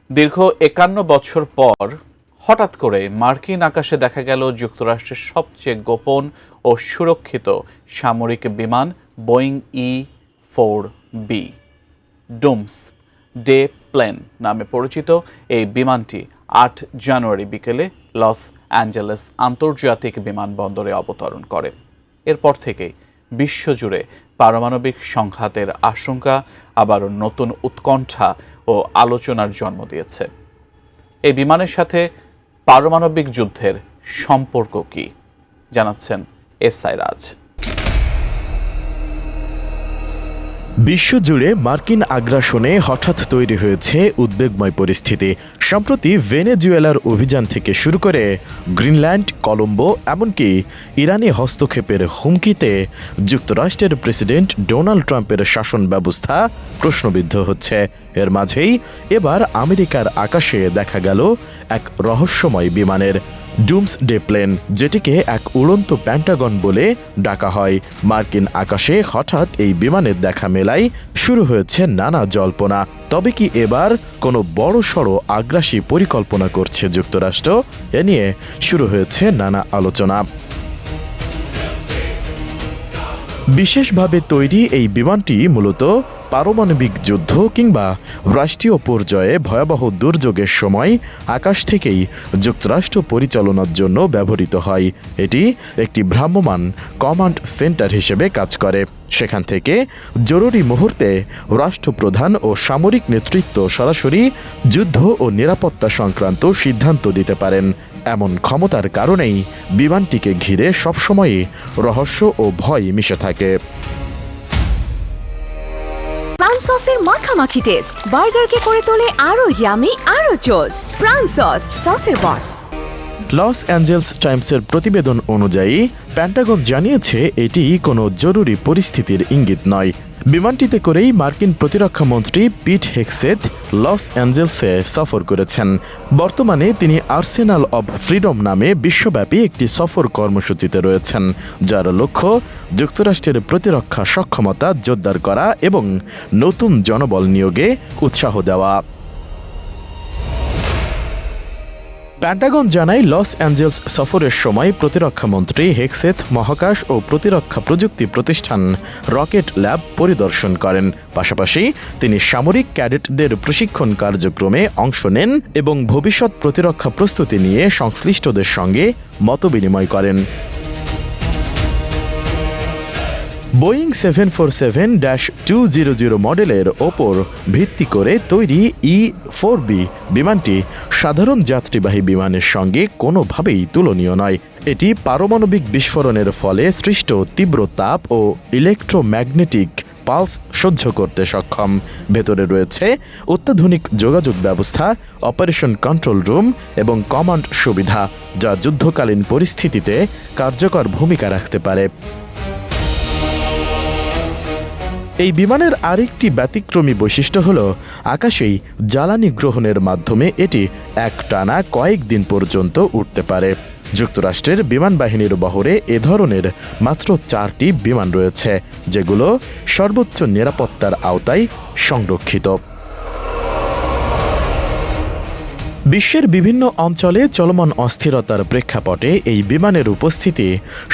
দীর্ঘ ৫১ বছর পর হঠাৎ করে মার্কিন আকাশে দেখা গেল যুক্তরাষ্ট্রের সবচেয়ে গোপন ও সুরক্ষিত সামরিক বিমান Boeing E-4B dooms day plane নামে পরিচিত এই বিমানটি ৮ জানুয়ারি বিকেলে লস অ্যাঞ্জেলেস আন্তর্জাতিক বিমানবন্দরে অবতরণ করে। এরপর থেকেই বিশ্বজুড়ে পারমাণবিক সংঘাতের আশঙ্কা আবার নতুন উৎকণ্ঠা ও আলোচনার জন্ম দিয়েছে। এই বিমানের সাথে পারমাণবিক যুদ্ধের সম্পর্ক কি জানাচ্ছেন এসআই রাজ। বিশ্বজুড়ে মার্কিন আগ্রাসনে হঠাৎ তৈরি হয়েছে উদ্বেগময় পরিস্থিতি। সম্প্রতি ভেনেজুয়েলার অভিযান থেকে শুরু করে গ্রিনল্যান্ড, কলম্বো, এমনকি ইরানি হস্তক্ষেপের হুমকিতে যুক্তরাষ্ট্রের প্রেসিডেন্ট ডোনাল্ড ট্রাম্পের শাসন ব্যবস্থা প্রশ্নবিদ্ধ হচ্ছে। এর মাঝেই এবার আমেরিকার আকাশে দেখা গেল এক রহস্যময় বিমানের ডুমস ডে প্লেন, যেটিকে এক উড়ন্ত প্যান্টাগন বলে ডাকা হয়। মার্কিন আকাশে হঠাৎ এই বিমানের দেখা মেলায় শুরু হয়েছে নানা জল্পনা। তবে কি এবার কোনো বড়সড় আগ্রাসী পরিকল্পনা করছে যুক্তরাষ্ট্র? এ নিয়ে শুরু হয়েছে নানা আলোচনা। বিশেষভাবে তৈরি এই বিমানটি মূলত পারমাণবিক যুদ্ধ কিংবা রাষ্ট্রীয় পর্যায়ে ভয়াবহ দুর্যোগের সময় আকাশ থেকেই যুক্তরাষ্ট্র পরিচালনার জন্য ব্যবহৃত হয়। এটি একটি ভ্রাম্যমাণ কমান্ড সেন্টার হিসেবে কাজ করে। সেখান থেকে জরুরি মুহূর্তে রাষ্ট্রপ্রধান ও সামরিক নেতৃত্ব সরাসরি যুদ্ধ ও নিরাপত্তা সংক্রান্ত সিদ্ধান্ত দিতে পারেন। এমন ক্ষমতার কারণেই বিমানটিকে ঘিরে সবসময়ই রহস্য ও ভয় মিশে থাকে। প্রাণ সসের মাখামাখি টেস্ট বার্গারকে করে তোলে আরো ইয়ামি, আরো জোস। প্রাণ সস, সসের বস। লস অ্যাঞ্জেলস টাইমসের প্রতিবেদন অনুযায়ী প্যান্টাগন জানিয়েছে এটি কোনো জরুরি পরিস্থিতির ইঙ্গিত নয়। বিমানটিতে করেই মার্কিন প্রতিরক্ষা মন্ত্রী পিট হেগসেথ লস অ্যাঞ্জেলসে সফর করেছেন। বর্তমানে তিনি আর্সেনাল অব ফ্রিডম নামে বিশ্বব্যাপী একটি সফর কর্মসূচিতে রয়েছেন, যার লক্ষ্য যুক্তরাষ্ট্রের প্রতিরক্ষা সক্ষমতা জোরদার করা এবং নতুন জনবল নিয়োগে উৎসাহ দেওয়া। প্যান্টাগন জানায় লস অ্যাঞ্জেলস সফরের সময় প্রতিরক্ষামন্ত্রী হেগসেথ মহাকাশ ও প্রতিরক্ষা প্রযুক্তি প্রতিষ্ঠান রকেট ল্যাব পরিদর্শন করেন। পাশাপাশি তিনি সামরিক ক্যাডেটদের প্রশিক্ষণ কার্যক্রমে অংশ নেন এবং ভবিষ্যৎ প্রতিরক্ষা প্রস্তুতি নিয়ে সংশ্লিষ্টদের সঙ্গে মতবিনিময় করেন। বোয়িং 747-200 মডেলের ওপর ভিত্তি করে তৈরি E-4B বিমানটি সাধারণ যাত্রীবাহী বিমানের সঙ্গে কোনোভাবেই তুলনীয় নয়। এটি পারমাণবিক বিস্ফোরণের ফলে সৃষ্ট তীব্র তাপ ও ইলেকট্রোম্যাগনেটিক পালস সহ্য করতে সক্ষম। ভেতরে রয়েছে অত্যাধুনিক যোগাযোগ ব্যবস্থা, অপারেশন কন্ট্রোল রুম এবং কমান্ড সুবিধা, যা যুদ্ধকালীন পরিস্থিতিতে কার্যকর ভূমিকা রাখতে পারে। এই বিমানের আরেকটি ব্যতিক্রমী বৈশিষ্ট্য হল আকাশেই জ্বালানি গ্রহণের মাধ্যমে এটি একটানা কয়েকদিন পর্যন্ত উড়তে পারে। যুক্তরাষ্ট্রের বিমান বাহিনীর বহরে এ ধরনের মাত্র 4টি বিমান রয়েছে, যেগুলো সর্বোচ্চ নিরাপত্তার আওতায় সংরক্ষিত। বিশ্বের বিভিন্ন অঞ্চলে চলমান অস্থিরতার প্রেক্ষাপটে এই বিমানের উপস্থিতি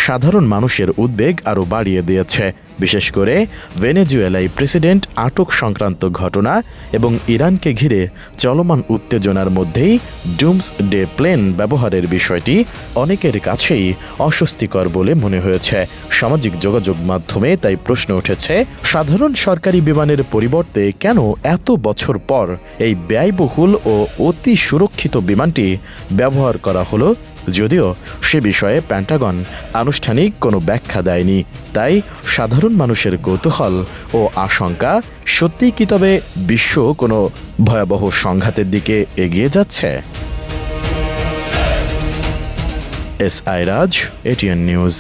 সাধারণ মানুষের উদ্বেগ আরও বাড়িয়ে দিয়েছে। বিশেষ করে ভেনেজুয়েলায় প্রেসিডেন্ট আটক সংক্রান্ত ঘটনা এবং ইরানকে ঘিরে চলমান উত্তেজনার মধ্যেই ডুমস ডে প্লেন ব্যবহারের বিষয়টি অনেকের কাছেই অস্বস্তিকর বলে মনে হয়েছে। সামাজিক যোগাযোগ মাধ্যমে তাই প্রশ্ন উঠেছে, সাধারণ সরকারি বিমানের পরিবর্তে কেন এত বছর পর এই ব্যয়বহুল ও অতি সুরক্ষিত বিমানটি ব্যবহার করা হলো? যদিও সে বিষয়ে প্যান্টাগন আনুষ্ঠানিক কোনো ব্যাখ্যা দেয়নি। তাই সাধারণ মানুষের কৌতূহল ও আশঙ্কা, সত্যিই কি তবে বিশ্ব কোনো ভয়াবহ সংঘাতের দিকে এগিয়ে যাচ্ছে? এসআই রাজ, এটিএন নিউজ।